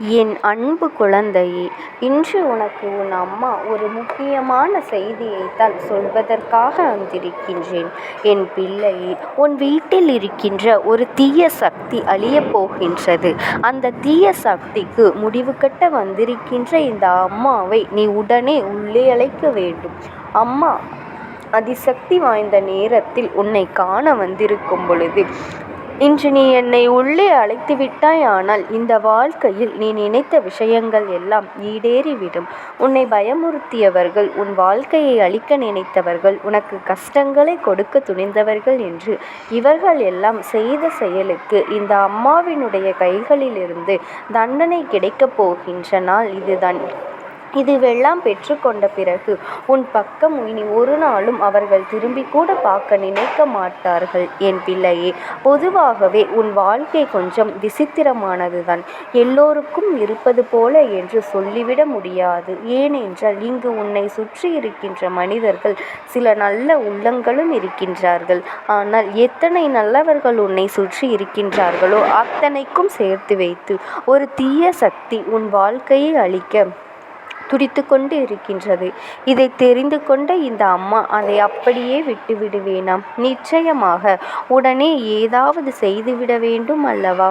என் அன்பு குழந்தையே, இன்று உனக்கு உன் அம்மா ஒரு முக்கியமான செய்தியைத்தான் சொல்வதற்காக வந்திருக்கின்றேன். என் பிள்ளையே, உன் வீட்டில் இருக்கின்ற ஒரு தீய சக்தி அழியப் போகின்றது. அந்த தீய சக்திக்கு முடிவு கட்ட வந்திருக்கின்ற இந்த அம்மாவை நீ உடனே உள்ளே அழைக்க வேண்டும். அம்மா அதிசக்தி வாய்ந்த நேரத்தில் உன்னை காண வந்திருக்கும் பொழுது இன்று நீ என்னை உள்ளே அழைத்து விட்டாய். ஆனால் இந்த வாழ்க்கையில் நீ நினைத்த விஷயங்கள் எல்லாம் ஈடேறிவிடும். உன்னை பயமுறுத்தியவர்கள், உன் வாழ்க்கையை அழிக்க நினைத்தவர்கள், உனக்கு கஷ்டங்களை கொடுக்க துணிந்தவர்கள் என்று இவர்கள் எல்லாம் செய்த செயலுக்கு இந்த அம்மாவினுடைய கைகளிலிருந்து தண்டனை கிடைக்கப் போகின்ற நாள் இதுதான். இதுவெல்லாம் பெற்றுக்கொண்ட பிறகு உன் பக்கம் இனி ஒரு நாளும் அவர்கள் திரும்பி கூட பார்க்க நினைக்க மாட்டார்கள். என் பிள்ளையே, பொதுவாகவே உன் வாழ்க்கை கொஞ்சம் விசித்திரமானதுதான். எல்லோருக்கும் இருப்பது போல என்று சொல்லிவிட முடியாது. ஏனென்றால் இங்கு உன்னை சுற்றி இருக்கின்ற மனிதர்கள் சில நல்ல உள்ளங்களும் இருக்கின்றார்கள். ஆனால் எத்தனை நல்லவர்கள் உன்னை சுற்றி இருக்கின்றார்களோ அத்தனைக்கும் சேர்த்து வைத்து ஒரு தீய சக்தி உன் வாழ்க்கையை அழிக்க துடித்து கொண்டு இருக்கின்றது. இதை தெரிந்து கொண்ட இந்த அம்மா அதை அப்படியே விட்டுவிடுவேனாம்? நிச்சயமாக உடனே ஏதாவது செய்துவிட வேண்டும் அல்லவா?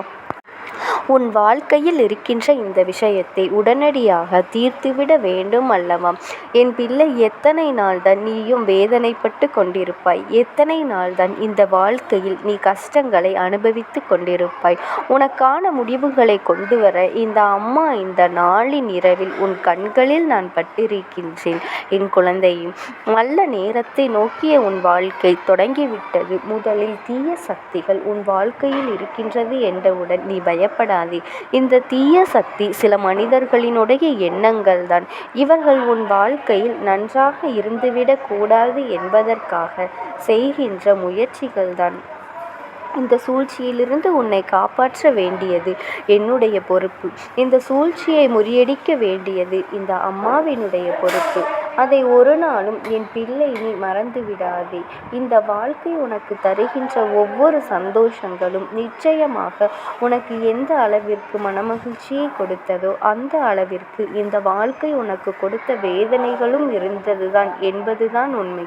உன் வாழ்க்கையில் இருக்கின்ற இந்த விஷயத்தை உடனடியாக தீர்த்துவிட வேண்டும் அல்லவா? என் பிள்ளை, எத்தனை நாள்தான் நீயும் வேதனைப்பட்டு கொண்டிருப்பாய்? எத்தனை நாள்தான் இந்த வாழ்க்கையில் நீ கஷ்டங்களை அனுபவித்து கொண்டிருப்பாய்? உனக்கான முடிவுகளை கொண்டு வர இந்த அம்மா இந்த நாளின் இரவில் உன் கண்களில் நான் பட்டிருக்கின்றேன். என் குழந்தையும், நல்ல நேரத்தை நோக்கிய உன் வாழ்க்கை தொடங்கிவிட்டது. முதலில் தீய சக்திகள் உன் வாழ்க்கையில் இருக்கின்றது என்றவுடன் நீ பயப்பட. இந்த தீய சக்தி சில மனிதர்களினுடைய எண்ணங்கள் தான். இவர்கள் உன் வாழ்க்கையில் நன்றாக இருந்துவிடக் கூடாது என்பதற்காக செய்கின்ற முயற்சிகள் தான். இந்த சூழ்ச்சியிலிருந்து உன்னை காப்பாற்ற வேண்டியது என்னுடைய பொறுப்பு. இந்த சூழ்ச்சியை முறியடிக்க வேண்டியது இந்த அம்மாவினுடைய பொறுப்பு. அதை ஒரு நாளும் என் பிள்ளை நீ மறந்து விடாதே. இந்த வாழ்க்கை உனக்கு தருகின்ற ஒவ்வொரு சந்தோஷங்களும் நிச்சயமாக உனக்கு எந்த அளவிற்கு மனமகிழ்ச்சியை கொடுத்ததோ அந்த அளவிற்கு இந்த வாழ்க்கை உனக்கு கொடுத்த வேதனைகளும் இருந்ததுதான் என்பதுதான் உண்மை.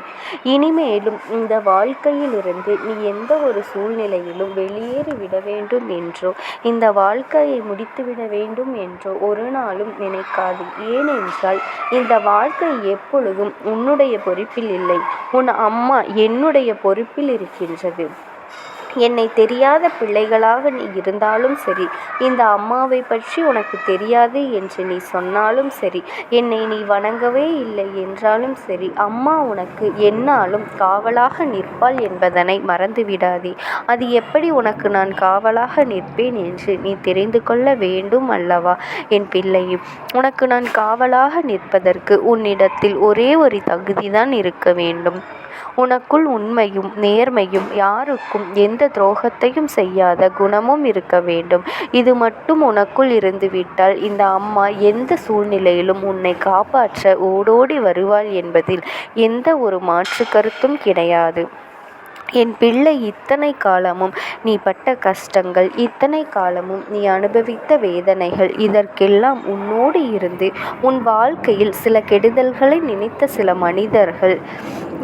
இனிமேலும் இந்த வாழ்க்கையிலிருந்து நீ எந்த ஒரு சூழ்நிலையிலும் வெளியேறிவிட வேண்டும் என்றோ, இந்த வாழ்க்கையை முடித்துவிட வேண்டும் என்றோ ஒரு நாளும் நினைக்காது. ஏனென்றால் இந்த வாழ்க்கை எப்பொழுதும் உன்னுடைய பொறுப்பில் இல்லை. உன் அம்மா என்னுடைய பொறுப்பில் இருக்கின்றது. என்னை தெரியாத பிள்ளைகளாக நீ இருந்தாலும் சரி, இந்த அம்மாவை பற்றி உனக்கு தெரியாது என்று நீ சொன்னாலும் சரி, என்னை நீ வணங்கவே இல்லை என்றாலும் சரி, அம்மா உனக்கு எந்நாளும் காவலாக நிற்பாள் என்பதனை மறந்துவிடாதே. அது எப்படி உனக்கு நான் காவலாக நிற்பேன் என்று நீ தெரிந்து கொள்ள வேண்டும் அல்லவா? என் பிள்ளையும், உனக்கு நான் காவலாக நிற்பதற்கு உன்னிடத்தில் ஒரே ஒரு தகுதிதான் இருக்க வேண்டும். உனக்குள் உண்மையும் நேர்மையும், யாருக்கும் எந்த துரோகத்தையும் செய்யாத குணமும் இருக்க வேண்டும். இது மட்டும் உனக்குள் இருந்துவிட்டால் இந்த அம்மா எந்த சூழ்நிலையிலும் உன்னை காப்பாற்ற ஓடோடி வருவாள் என்பதில் எந்த ஒரு மாற்று கருத்தும் கிடையாது. என் பிள்ளை, இத்தனை காலமும் நீ பட்ட கஷ்டங்கள், இத்தனை காலமும் நீ அனுபவித்த வேதனைகள், இதற்கெல்லாம் உன்னோடு இருந்து உன் வாழ்க்கையில் சில கெடுதல்களை நினைத்த சில மனிதர்கள்,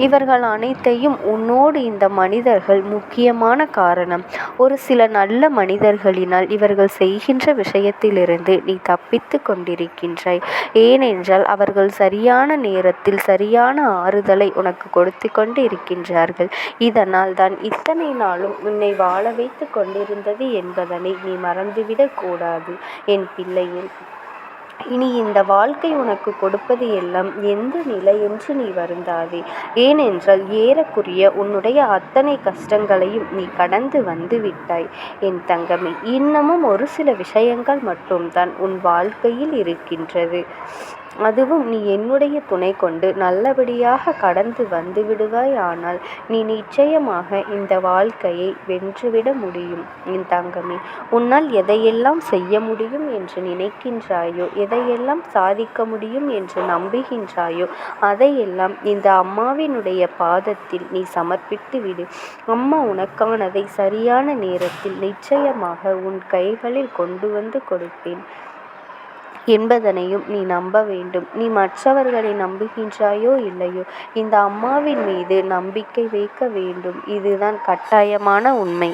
இவர்கள் அனைத்தையும் உன்னோடு இந்த மனிதர்கள் முக்கியமான காரணம். ஒரு சில நல்ல மனிதர்களினால் இவர்கள் செய்கின்ற விஷயத்திலிருந்து நீ தப்பித்து கொண்டிருக்கின்றாய். ஏனென்றால் அவர்கள் சரியான நேரத்தில் சரியான ஆறுதலை உனக்கு கொடுத்து கொண்டு இருக்கின்றார்கள். இதனால் தான் இத்தனை நாளும் உன்னை வாழ வைத்து கொண்டிருந்தது என்பதனை நீ மறந்துவிடக் கூடாது. என் பிள்ளையில், இனி இந்த வாழ்க்கை உனக்கு கொடுப்பது எல்லாம் எந்த நிலை என்று நீ வருந்தாதே. ஏனென்றால் ஏறக்குறைய உன்னுடைய அத்தனை கஷ்டங்களையும் நீ கடந்து வந்து விட்டாய். என் தங்கமே, இன்னமும் ஒரு சில விஷயங்கள் மட்டும்தான் உன் வாழ்க்கையில் இருக்கின்றது. அதுவும் நீ என்னுடைய துணை கொண்டு நல்லபடியாக கடந்து வந்து விடுவாய். ஆனால் நீ நிச்சயமாக இந்த வாழ்க்கையை வென்றுவிட முடியும். என் தங்கமே, உன்னால் எதையெல்லாம் செய்ய முடியும் என்று நினைக்கின்றாயோ, எதையெல்லாம் சாதிக்க முடியும் என்று நம்புகின்றாயோ, அதையெல்லாம் இந்த அம்மாவினுடைய பாதத்தில் நீ சமர்ப்பித்து விடு. அம்மா உனக்கானதை சரியான நேரத்தில் நிச்சயமாக உன் கைகளில் கொண்டு வந்து கொடுப்பேன். என்பதனையும் நீ நம்ப வேண்டும். நீ மற்றவர்களை நம்புகின்றாயோ இல்லையோ, இந்த அம்மாவின் மீது நம்பிக்கை வைக்க வேண்டும். இதுதான் கட்டாயமான உண்மை.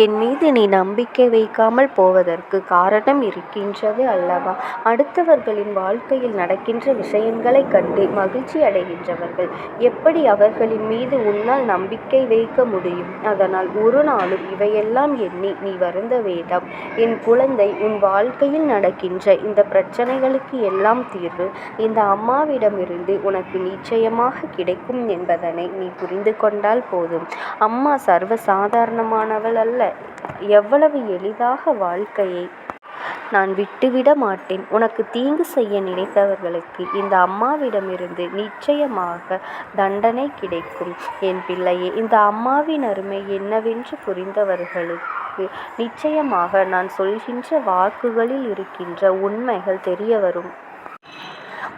என் மீது நீ நம்பிக்கை வைக்காமல் போவதற்கு காரணம் இருக்கின்றது அல்லவா? அடுத்தவர்களின் வாழ்க்கையில் நடக்கின்ற விஷயங்களைக் கண்டு மகிழ்ச்சி அடைகின்றவர்கள் எப்படி அவர்களின் மீது உன்னால் நம்பிக்கை வைக்க முடியும்? அதனால் ஒரு நாளும் இவையெல்லாம் எண்ணி நீ வருந்த வேண்டாம். என் குழந்தை, உன் வாழ்க்கையில் நடக்கின்ற இந்த பிரச்சனைகளுக்கு எல்லாம் தீர்வு இந்த அம்மாவிடமிருந்து உனக்கு நிச்சயமாக கிடைக்கும் என்பதனை நீ புரிந்து கொண்டால் போதும். அம்மா சர்வசாதாரணமானவள் அல்ல. எவ்வளவு எளிதாக வாழ்க்கையை நான் விட்டுவிட மாட்டேன். உனக்கு தீங்கு செய்ய நினைத்தவர்களுக்கு இந்த அம்மாவிடமிருந்து நிச்சயமாக தண்டனை கிடைக்கும். என் பிள்ளையே, இந்த அம்மாவின் அருமை என்னவென்று புரிந்தவர்களுக்கு நிச்சயமாக நான் சொல்கின்ற வாக்குகளில் இருக்கின்ற உண்மைகள் தெரிய வரும்.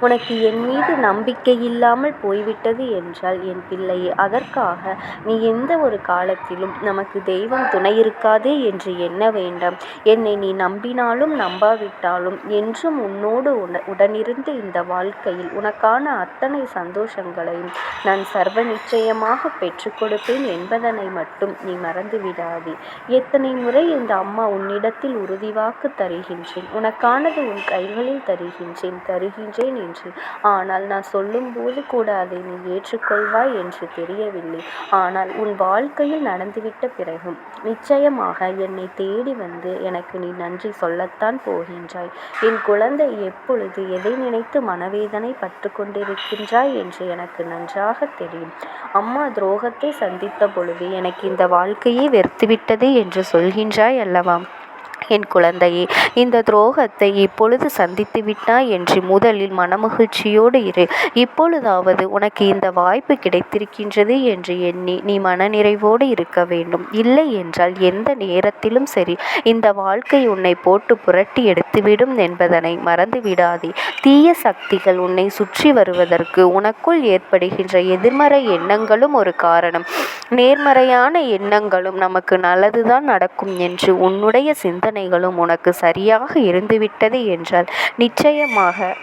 உனக்கு என் மீது நம்பிக்கை இல்லாமல் போய்விட்டது என்றால் என் பிள்ளையே, அதற்காக நீ எந்த ஒரு காலத்திலும் நமக்கு தெய்வம் துணை இருக்காது என்று எண்ண வேண்டாம். என்னை நீ நம்பினாலும் நம்பாவிட்டாலும் என்றும் உன்னோடு உடனிருந்து இந்த வாழ்க்கையில் உனக்கான அத்தனை சந்தோஷங்களையும் நான் சர்வ நிச்சயமாக பெற்றுக் கொடுப்பேன் என்பதனை மட்டும் நீ மறந்து விடாதே. எத்தனை முறை இந்த அம்மா உன்னிடத்தில் உறுதிவாக்கு தருகின்றேன், உனக்கானது உன் கைகளில் தருகின்றேன் என்று. ஆனால் நான் சொல்லும்போது கூட அதை நீ ஏற்றுக்கொள்வாய் என்று தெரியவில்லை. ஆனால் உன் வாழ்க்கையில் நடந்துவிட்ட பிறகும் நிச்சயமாக என்னை தேடி வந்து எனக்கு நீ நன்றி சொல்லத்தான் போகின்றாய். என் குழந்தை, எப்பொழுது எதை நினைத்து மனவேதனை பட்டு கொண்டிருக்கின்றாய் என்று எனக்கு நன்றாக தெரியும். அம்மா துரோகத்தை சந்தித்த பொழுது எனக்கு இந்த வாழ்க்கையை வெறுத்துவிட்டது என்று சொல்கின்றாய் அல்லவா? என் குழந்தையே, இந்த துரோகத்தை இப்பொழுது சந்தித்து விட்டாய் என்று முதலில் மனமகிழ்ச்சியோடு இரு. இப்பொழுதாவது உனக்கு இந்த வாய்ப்பு கிடைத்திருக்கின்றது என்று எண்ணி நீ மனநிறைவோடு இருக்க வேண்டும். இல்லை என்றால் எந்த நேரத்திலும் சரி இந்த வாழ்க்கை உன்னை போட்டு புரட்டி எடுத்துவிடும் என்பதனை மறந்து விடாதே. தீய சக்திகள் உன்னை சுற்றி வருவதற்கு உனக்குள் ஏற்படுகின்ற எதிர்மறை எண்ணங்களும் ஒரு காரணம். நேர்மறையான எண்ணங்களும் நமக்கு நல்லதுதான் நடக்கும் என்று உன்னுடைய சிந்தனைகளும் உனக்கு சரியாக இருந்துவிட்டது என்றால் நிச்சயமாக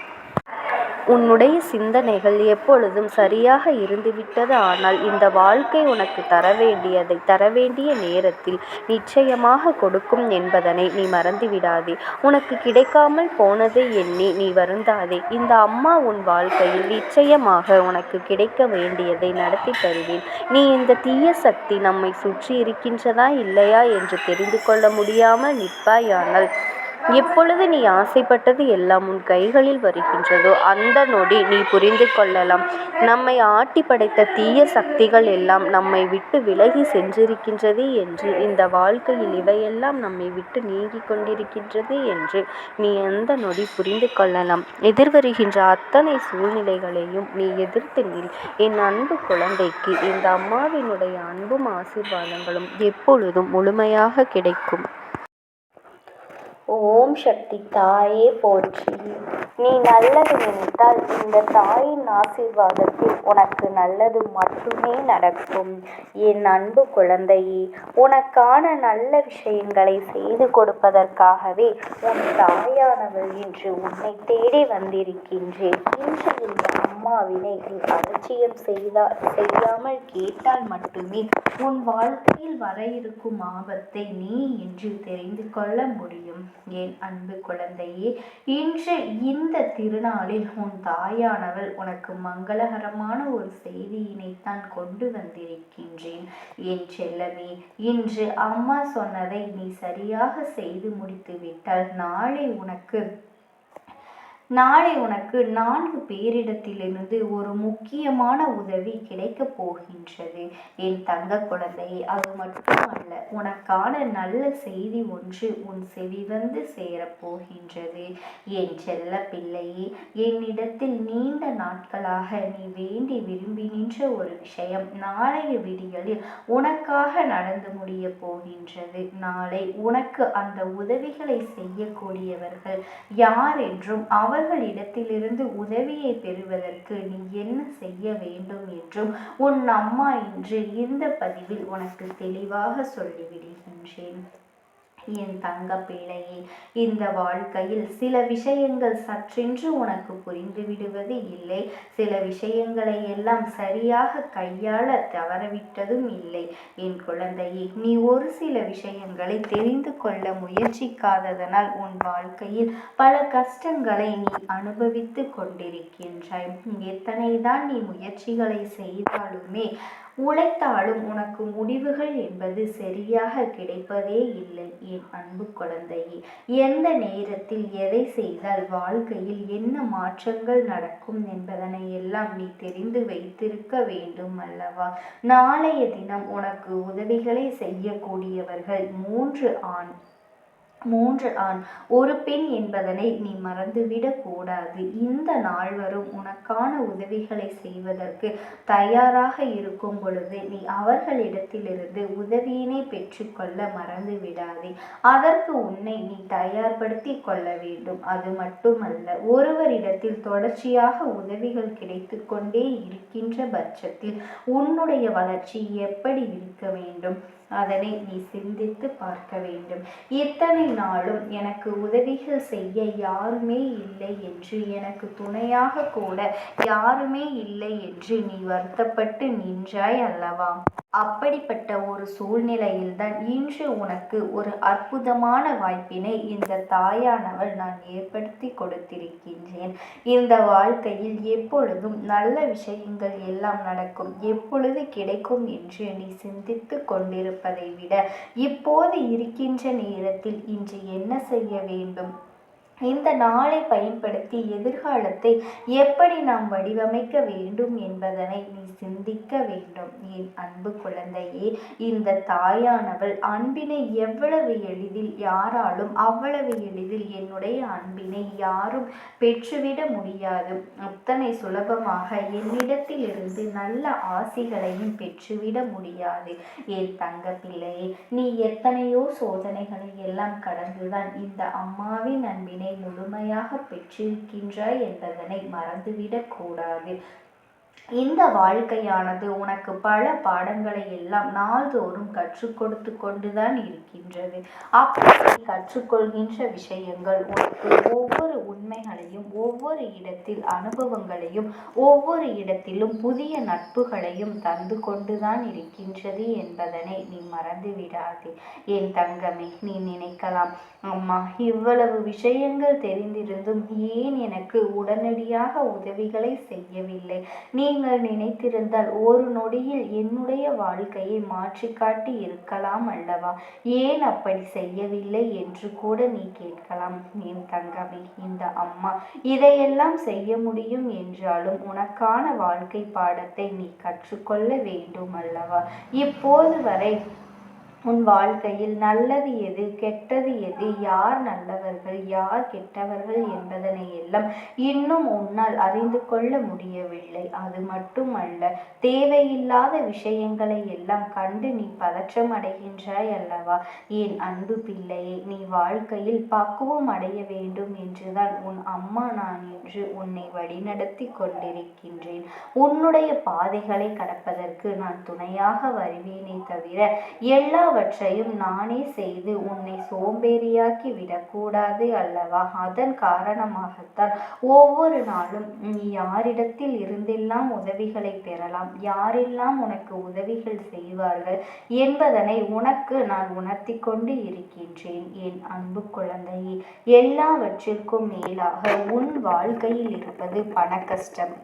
உன்னுடைய சிந்தனைகள் எப்பொழுதும் சரியாக இருந்துவிட்டது. ஆனால் இந்த வாழ்க்கை உனக்கு தர வேண்டிய நேரத்தில் நிச்சயமாக கொடுக்கும் என்பதனை நீ மறந்துவிடாதே. உனக்கு கிடைக்காமல் போனதை எண்ணி நீ வருந்தாதே. இந்த அம்மா உன் வாழ்க்கையில் நிச்சயமாக உனக்கு கிடைக்க வேண்டியதை நடத்தி தருவேன். நீ இந்த தீய சக்தி நம்மை சுற்றி இருக்கின்றதா இல்லையா என்று தெரிந்து கொள்ள முடியாமல் நிற்பாயானால் எப்பொழுது நீ ஆசைப்பட்டது எல்லாம் உன் கைகளில் வருகின்றதோ அந்த நொடி நீ புரிந்து கொள்ளலாம், நம்மை ஆட்டி படைத்த தீய சக்திகள் எல்லாம் நம்மை விட்டு விலகி சென்றிருக்கின்றது என்று. இந்த வாழ்க்கையில் இவையெல்லாம் நம்மை விட்டு நீங்கி கொண்டிருக்கின்றது என்று நீ அந்த நொடி புரிந்து கொள்ளலாம். எதிர்வருகின்ற அத்தனை சூழ்நிலைகளையும் நீ எதிர்த்து நில். என் அன்பு குழந்தைக்கு இந்த அம்மாவினுடைய அன்பும் ஆசீர்வாதங்களும் எப்பொழுதும் முழுமையாக கிடைக்கும். ஓம் சக்தி தாயே போற்றி. நீ நல்லது நினைத்தால் இந்த தாயின் ஆசீர்வாதத்தில் உனக்கு நல்லது மட்டுமே நடக்கும். என் அன்பு குழந்தையே, உனக்கான நல்ல விஷயங்களை செய்து கொடுப்பதற்காகவே உன் தாயானவள் இன்று உன்னை தேடி வந்திருக்கின்றேன். இன்று இந்த அம்மாவினை நீ அலட்சியம் செய்யாமல் கேட்டால் மட்டுமே உன் வாழ்க்கையில் வர இருக்கும் ஆபத்தை நீ இன்று தெரிந்து கொள்ள முடியும். என் அன்பு குழந்தையே, இன்று இந்த திருநாளில் உன் தாயானவள் உனக்கு மங்களகரமான ஒரு செய்தியினைத்தான் கொண்டு வந்திருக்கின்றேன். என் செல்லமே, இன்று அம்மா சொன்னதை நீ சரியாக செய்து முடித்து விட்டால் நாளை உனக்கு 4 பேரிடத்திலிருந்து ஒரு முக்கியமான உதவி கிடைக்கப் போகின்றது. என் தங்க குழந்தையே, அது மட்டுமல்ல, உனக்கான நல்ல செய்தி ஒன்று உன் செவி வந்து சேரப்போகின்றது. என் செல்ல பிள்ளையே, என்னிடத்தில் நீண்ட நாட்களாக நீ வேண்டி விரும்பி நின்ற ஒரு விஷயம் நாளைய விடியலில் உனக்காக நடந்து முடிய போகின்றது. நாளை உனக்கு அந்த உதவிகளை செய்யக்கூடியவர்கள் யார் என்றும் அவர்களிடத்திலிருந்து உதவியை பெறுவதற்கு நீ என்ன செய்ய வேண்டும் என்றும் உன் அம்மா இன்று இந்த பதிவில் உனக்கு தெளிவாக சொல்லிவிடுகின்றேன். என் தங்க பிள்ளையே, இந்த வாழ்க்கையில் சில விஷயங்கள் சற்றென்று உனக்கு புரிந்து விடுவது இல்லை. சில விஷயங்களை எல்லாம் சரியாக கையாள தவறவிட்டதும் இல்லை. என் குழந்தையே, நீ ஒரு சில விஷயங்களை தெரிந்து கொள்ள முயற்சிக்காததனால் உன் வாழ்க்கையில் பல கஷ்டங்களை நீ அனுபவித்து கொண்டிருக்கின்றாய். எத்தனைதான் நீ முயற்சிகளை செய்தாலுமே உழைத்தாலும் உனக்கு முடிவுகள் என்பது சரியாக கிடைப்பதே இல்லை. என் அன்பு குழந்தையே, எந்த நேரத்தில் எதை செய்தால் வாழ்க்கையில் என்ன மாற்றங்கள் நடக்கும் என்பதனை எல்லாம் நீ தெரிந்து வைத்திருக்க வேண்டும் அல்லவா? நாளைய தினம் உனக்கு உதவிகளை செய்யக்கூடியவர்கள் மூன்று ஆண் ஒரு பெண் என்பதனை நீ மறந்துவிடக் கூடாது. இந்த நாள் வரும் உனக்கான உதவிகளை செய்வதற்கு தயாராக இருக்கும் பொழுது நீ அவர்களிடத்திலிருந்து உதவியினை பெற்றுக்கொள்ள மறந்து விடாதே. அதற்கு உன்னை நீ தயார்படுத்தி கொள்ள வேண்டும். அது மட்டுமல்ல, ஒருவரிடத்தில் தொடர்ச்சியாக உதவிகள் கிடைத்து கொண்டே இருக்கின்ற பட்சத்தில் உன்னுடைய வளர்ச்சி எப்படி இருக்க வேண்டும், அதனை நீ சிந்தித்து பார்க்க வேண்டும். இத்தனை நாளும் எனக்கு உதவிகள் செய்ய யாருமே இல்லை என்று, எனக்கு துணையாக கூட யாருமே இல்லை என்று நீ வருத்தப்பட்டு நின்றாய் அல்லவா? அப்படிப்பட்ட ஒரு சூழ்நிலையில்தான் இன்று உனக்கு ஒரு அற்புதமான வாய்ப்பினை இந்த தாயானவள் நான் ஏற்படுத்தி கொடுத்திருக்கின்றேன். இந்த வாழ்க்கையில் எப்பொழுதும் நல்ல விஷயங்கள் எல்லாம் நடக்கும், எப்பொழுது கிடைக்கும் என்று நீ சிந்தித்து கொண்டிருப்பதை விட இப்போது இருக்கின்ற நேரத்தில் இன்று என்ன செய்ய வேண்டும், இந்த நாளை பயன்படுத்தி எதிர்காலத்தை எப்படி நாம் வடிவமைக்க வேண்டும் என்பதனை நீ சிந்திக்க வேண்டும். என் அன்பு குழந்தையே, இந்த தாயானவள் அன்பினை எவ்வளவு எளிதில் யாராலும் அவ்வளவு எளிதில் என்னுடைய அன்பினை யாரும் பெற்றுவிட முடியாது. அத்தனை சுலபமாக என்னிடத்தில் இருந்து நல்ல ஆசிகளையும் பெற்றுவிட முடியாது. என் தங்க பிள்ளையே, நீ எத்தனையோ சோதனைகளை எல்லாம் கடந்துதான் இந்த அம்மாவின் அன்பினை முழுமையாக பெற்றிருக்கின்றாய் என்பதனை மறந்துவிடக் கூடாது. இந்த வாழ்க்கையானது உனக்கு பல பாடங்களை எல்லாம் நாள்தோறும் கற்றுக் கொடுத்து கொண்டுதான் இருக்கின்றது. அப்படி கற்றுக்கொள்கின்ற விஷயங்கள் உனக்கு ஒவ்வொரு உண்மைகளையும், ஒவ்வொரு இடத்தில் அனுபவங்களையும், ஒவ்வொரு இடத்திலும் புதிய நட்புகளையும் தந்து கொண்டுதான் இருக்கின்றது என்பதனை நீ மறந்து விடாதே. என் தங்கமே, நீ நினைக்கலாம், அம்மா இவ்வளவு விஷயங்கள் தெரிந்திருந்தும் ஏன் எனக்கு உடனடியாக உதவிகளை செய்யவில்லை? நீங்கள் நினைத்திருந்தால் ஒரு நொடியில் என்னுடைய வாழ்க்கையை மாற்றி காட்டி இருக்கலாம் அல்லவா? ஏன் அப்படி செய்யவில்லை என்று கூட நீ கேட்கலாம். என் தங்கமே, இந்த அம்மா இதையெல்லாம் செய்ய முடியும் என்றாலும் உனக்கான வாழ்க்கை பாடத்தை நீ கற்றுக்கொள்ள வேண்டும் அல்லவா? இப்போது வரை உன் வாழ்க்கையில் நல்லது எது, கெட்டது எது, யார் நல்லவர்கள் யார் கெட்டவர்கள் என்பதனை எல்லாம் இன்னும் உன்னால் அறிந்து கொள்ள முடியவில்லை. அது மட்டுமல்ல, தேவையில்லாத விஷயங்களை எல்லாம் கண்டு நீ பதற்றம் அடைகின்றாய் அல்லவா? என் அன்பு பிள்ளையே, நீ வாழ்க்கையில் பக்குவம் அடைய வேண்டும் என்றுதான் உன் அம்மா நான் என்று உன்னை வழிநடத்தி கொண்டிருக்கின்றேன். உன்னுடைய பாதைகளை கடப்பதற்கு நான் துணையாக வருவேனே தவிர எல்லாவற்றையும் நானே செய்து உன்னை சோம்பேறியாக்கி விடக்கூடாது அல்லவா? அதன் காரணமாகத்தான் ஒவ்வொரு நாளும் நீ யாரிடத்தில் இருந்தெல்லாம் உதவிகளை பெறலாம், யாரெல்லாம் உனக்கு உதவிகள் செய்வார்கள் என்பதனை உனக்கு நான் உணர்த்தி கொண்டு இருக்கின்றேன். என் அன்பு குழந்தையே, எல்லாவற்றிற்கும் மேலாக உன் வாழ்க்கையில் இருப்பது பண கஷ்டம்.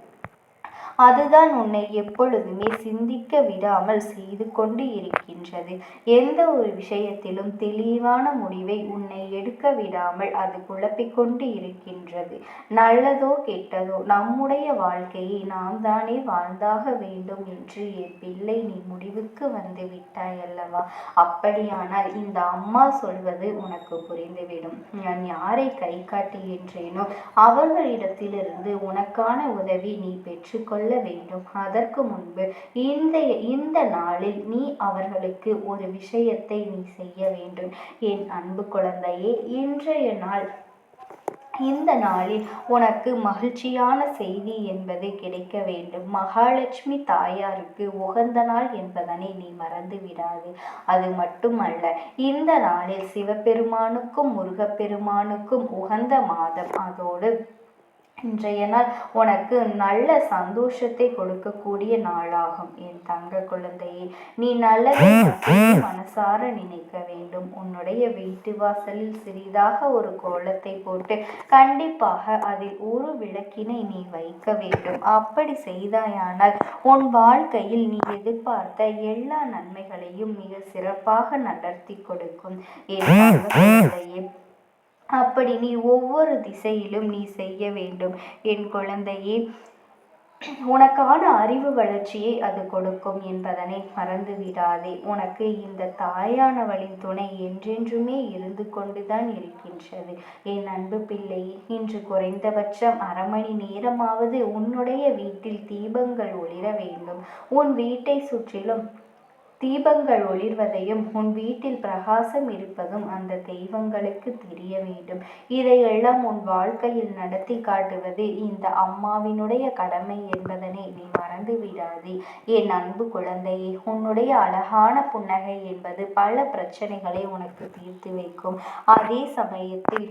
அதுதான் உன்னை எப்பொழுதுமே சிந்திக்க விடாமல் செய்து கொண்டு இருக்கின்றது. எந்த ஒரு விஷயத்திலும் தெளிவான முடிவை உன்னை எடுக்க விடாமல் அது குழப்பிக்கொண்டு இருக்கின்றது. நல்லதோ கெட்டதோ நம்முடைய வாழ்க்கையை நாம் தானே வாழ்ந்தாக வேண்டும் என்று என் பிள்ளை நீ முடிவுக்கு வந்து விட்டாய் அல்லவா? அப்படியானால் இந்த அம்மா சொல்வது உனக்கு புரிந்துவிடும். நான் யாரை கை காட்டுகின்றேனோ அவர்களிடத்திலிருந்து உனக்கான உதவி நீ பெற்றுக்கொள்ள வேண்டும். அதற்கு முன்பு இந்த நாளில் நீ அவர்களுக்கு ஒரு விஷயத்தை நீ செய்ய வேண்டும். என் அன்பு குழந்தையே, இன்றைய நாள் இந்த நாளில் உனக்கு மகிழ்ச்சியான செய்தி என்பது கிடைக்க வேண்டும். மகாலட்சுமி தாயாருக்கு உகந்த நாள் என்பதனை நீ மறந்து விடாது. அது மட்டுமல்ல, இந்த நாளில் சிவபெருமானுக்கும் முருகப்பெருமானுக்கும் உகந்த மாதம். அதோடு இன்றைய நாள் உனக்கு நல்ல சந்தோஷத்தை கொடுக்கக்கூடிய நாளாகும். என் தங்க குழந்தையே, நீ நல்லதை மனசார நினைக்க வேண்டும். உன்னுடைய வீட்டு வாசலில் சிறிதாக ஒரு கோலத்தை போட்டு கண்டிப்பாக அதில் ஒரு விளக்கினை நீ வைக்க வேண்டும். அப்படி செய்தாயானால் உன் வாழ்க்கையில் நீ எதிர்பார்த்த எல்லா நன்மைகளையும் மிக சிறப்பாக நடத்தி கொடுக்கும். என் தங்க குழந்தையே, அப்படி நீ ஒவ்வொரு திசையிலும் நீ செய்ய வேண்டும். என் குழந்தையே, உனக்கான அறிவு வளர்ச்சியை அது கொடுக்கும் என்பதனை மறந்து விடாதே. உனக்கு இந்த தாயானவளின் துணை என்றென்றுமே இருந்து கொண்டுதான் இருக்கின்றது. என் அன்பு பிள்ளையே, இன்று குறைந்தபட்சம் அரை மணி நேரமாவது உன்னுடைய வீட்டில் தீபங்கள் ஒளிர வேண்டும். உன் வீட்டை சுற்றிலும் தீபங்கள் ஒளிர்வதையும் உன் வீட்டில் பிரகாசம் இருப்பதும் அந்த தெய்வங்களுக்கு தெரிய வேண்டும். இதையெல்லாம் உன் வாழ்க்கையில் நடத்தி காட்டுவது இந்த அம்மாவினுடைய கடமை என்பதனை நீ மறந்து விடாதே. என் அன்பு குழந்தையே, உன்னுடைய அழகான புன்னகை என்பது பல பிரச்சனைகளை உனக்கு தீர்த்து வைக்கும். அதே சமயத்தில்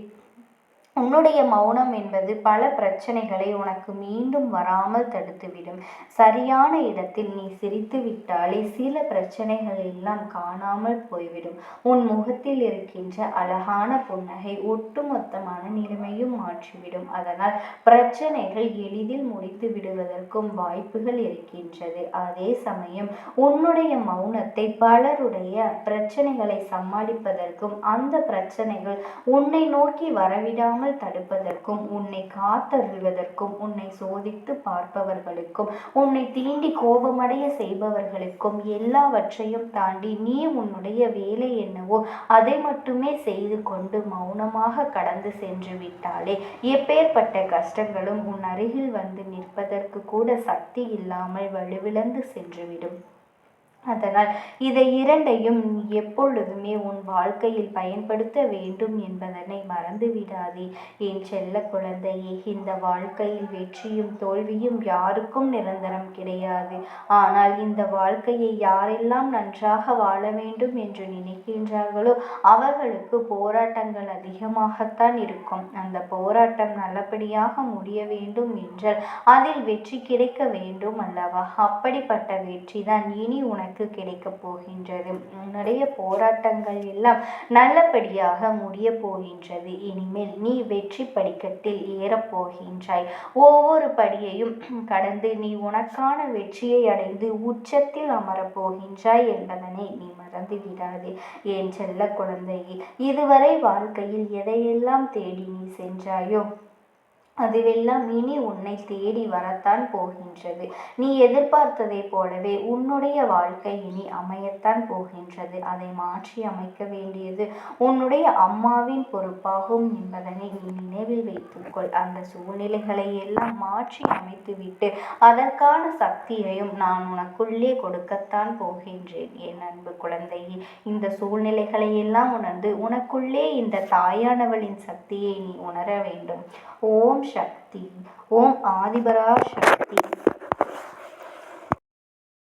உன்னுடைய மௌனம் என்பது பல பிரச்சனைகளை உனக்கு மீண்டும் வராமல் தடுத்துவிடும். சரியான இடத்தில் நீ சிரித்து விட்டாலே சில பிரச்சனைகள் எல்லாம் காணாமல் போய்விடும். உன் முகத்தில் இருக்கின்ற அழகான புன்னகை ஒட்டுமொத்தமான நிலைமையும் மாற்றிவிடும். அதனால் பிரச்சனைகள் எளிதில் முடித்து விடுவதற்கும் வாய்ப்புகள் இருக்கின்றது. அதே சமயம் உன்னுடைய மௌனத்தை பலருடைய பிரச்சனைகளை சமாளிப்பதற்கும் அந்த பிரச்சனைகள் உன்னை நோக்கி வரவிடாமல் தடுப்பதற்கும் உன்னை காத்தருள்வதற்கும் உன்னை சோதித்து பார்ப்பவர்களுக்கும் உன்னை தீண்டி கோபமடைய செய்பவர்களுக்கும் எல்லாவற்றையும் தாண்டி நீ உன்னுடைய வேலை என்னவோ அதை மட்டுமே செய்து கொண்டு மௌனமாக கடந்து சென்று விட்டாலே எப்பேற்பட்ட கஷ்டங்களும் உன் அருகில் வந்து நிற்பதற்கு கூட சக்தி இல்லாமல் வலுவிழந்து சென்றுவிடும். அதனால் இதை இரண்டையும் எப்பொழுதுமே உன் வாழ்க்கையில் பயன்படுத்த வேண்டும் என்பதனை மறந்து விடாதே. என் செல்ல குழந்தையே, இந்த வாழ்க்கையில் வெற்றியும் தோல்வியும் யாருக்கும் நிரந்தரம் கிடையாது. ஆனால் இந்த வாழ்க்கையை யாரெல்லாம் நன்றாக வாழ வேண்டும் என்று நினைக்கின்றார்களோ அவர்களுக்கு போராட்டங்கள் அதிகமாகத்தான் இருக்கும். அந்த போராட்டம் நல்லபடியாக முடிய வேண்டும் என்றால் அதில் வெற்றி கிடைக்க வேண்டும் அல்லவா? அப்படிப்பட்ட வெற்றி தான் இனி உனக்கு கிடைக்கப் போகின்றது. உன்னுடைய போராட்டங்கள் எல்லாம் நல்லபடியாக முடிய போகின்றது. இனிமேல் நீ வெற்றி படிக்கட்டில் ஏறப்போகின்றாய். ஒவ்வொரு படியையும் கடந்து நீ உனக்கான வெற்றியை அடைந்து உச்சத்தில் அமரப் போகின்றாய் என்பதனை நீ மறந்து விடாதே. என் செல்ல குழந்தையே, இதுவரை வாழ்க்கையில் எதையெல்லாம் தேடி நீ சென்றாயோ அதுவெல்லாம் இனி உன்னை தேடி வரத்தான் போகின்றது. நீ எதிர்பார்த்ததை போலவே உன்னுடைய வாழ்க்கை இனி அமையத்தான் போகின்றது. அதை மாற்றி அமைக்க வேண்டியது உன்னுடைய அம்மாவின் பொறுப்பாகும் என்பதனை நீ நினைவில் வைத்துக்கொள். அந்த சூழ்நிலைகளை எல்லாம் மாற்றி அமைத்துவிட்டு அதற்கான சக்தியையும் நான் உனக்குள்ளே கொடுக்கத்தான் போகின்றேன். என் அன்பு குழந்தையே, இந்த சூழ்நிலைகளை எல்லாம் உணர்ந்து உனக்குள்ளே இந்த தாயானவளின் சக்தியை நீ உணர வேண்டும். ஓம் சக்தி, ஓம் ஆதிபரா சக்தி.